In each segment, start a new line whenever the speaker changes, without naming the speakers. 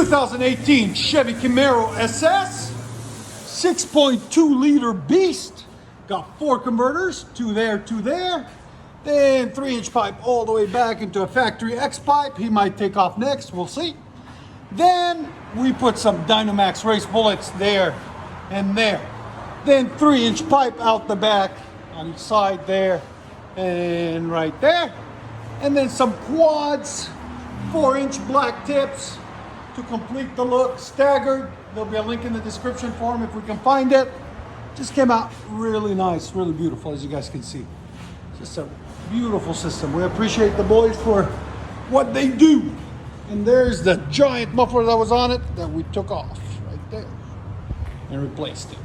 2018 Chevy Camaro SS, 6.2 liter beast. Got 4 converters, 2 there, 2 there. Then 3-inch pipe all the way back into a factory X pipe. He might take off next, we'll see. Then we put some Dynomax race bullets there and there. Then 3-inch pipe out the back on each side there and right there. And then some quads, 4-inch black tips to complete the look, staggered. There'll be a link in the description for them if we can find it. Just came out really nice, really beautiful, as you guys can see. Just a beautiful system. We appreciate the boys for what they do. And there's the giant muffler that was on it that we took off right there and replaced it.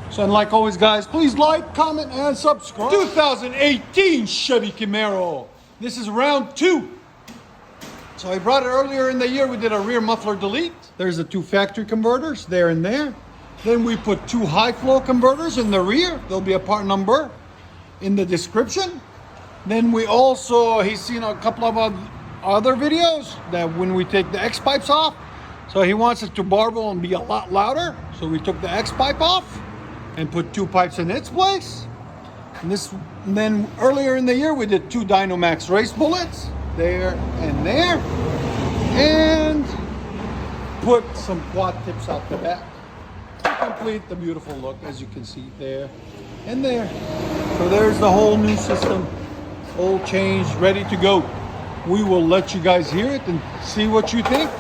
So, and like always, guys, please like, comment, and subscribe. 2018 Chevy Camaro. This is round 2. So I brought it earlier in the year. We did a rear muffler delete. There's the 2 factory converters there and there. Then we put 2 high flow converters in the rear. There'll be a part number in the description. Then we also, he's seen a couple of other videos that when we take the X pipes off, so he wants it to barble and be a lot louder. So we took the X pipe off and put 2 pipes in its place. And then earlier in the year we did 2 Dynomax race bullets there and there, and put some quad tips out the back to complete the beautiful look, as you can see there and there. So there's the whole new system, all changed, ready to go. We will let you guys hear it and see what you think.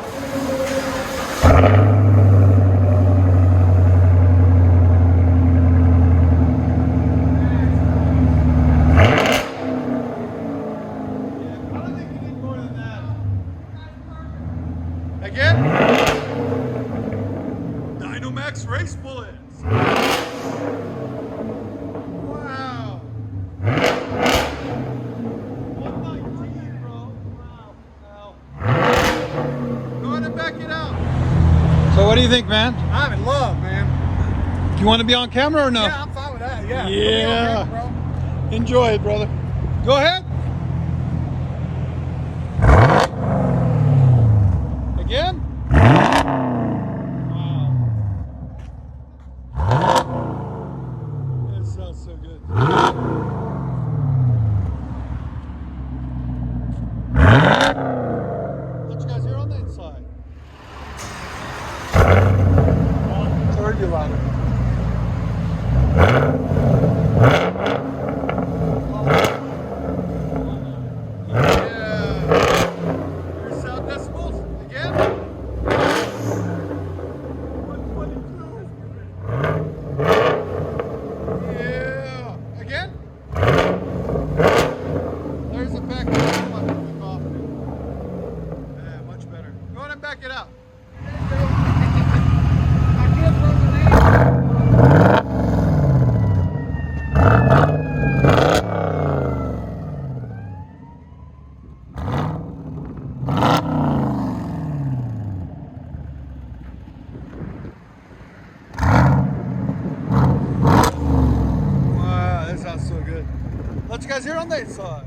Again, Dynomax race bullets. Wow. 119, bro. Wow. Go ahead and back it out. So what do you think, man?
I'm in love, man.
Do you want to be on camera or no?
Yeah, I'm fine with that. Yeah.
Yeah.
Put me on camera,
Enjoy it, brother. Go ahead. Again? Wow. That sounds so good. What you guys hear on the inside? I heard you louder. Back it up. Wow, that sounds so good. Let you guys hear on the inside.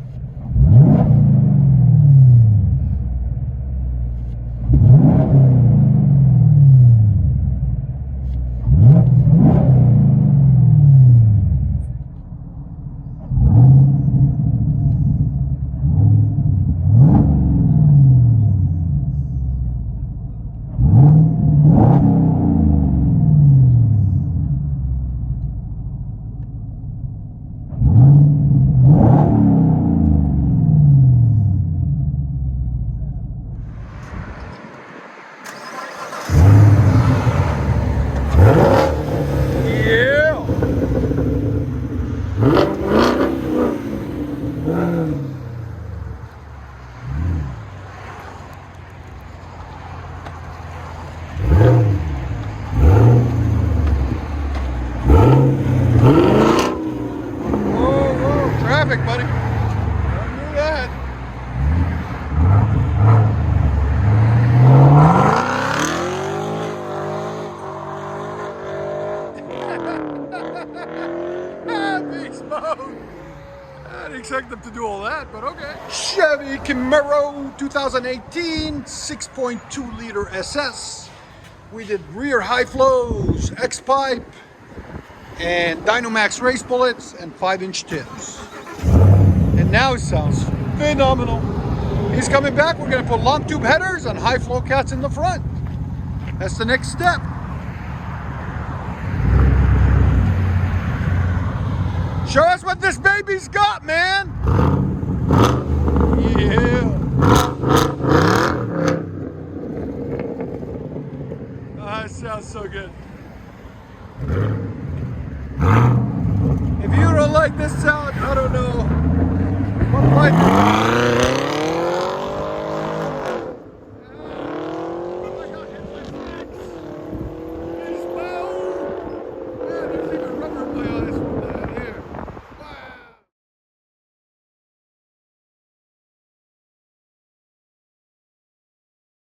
expect them to do all that, but okay.
Chevy Camaro 2018 6.2 liter SS. We did rear high flows, X-pipe, and Dynamax race bullets, and 5-inch tips. And now it sounds phenomenal. He's coming back. We're going to put long tube headers and high flow cats in the front. That's the next step. Show us what this baby's got, man. Yeah. Oh, that sounds so good. If you don't like this sound,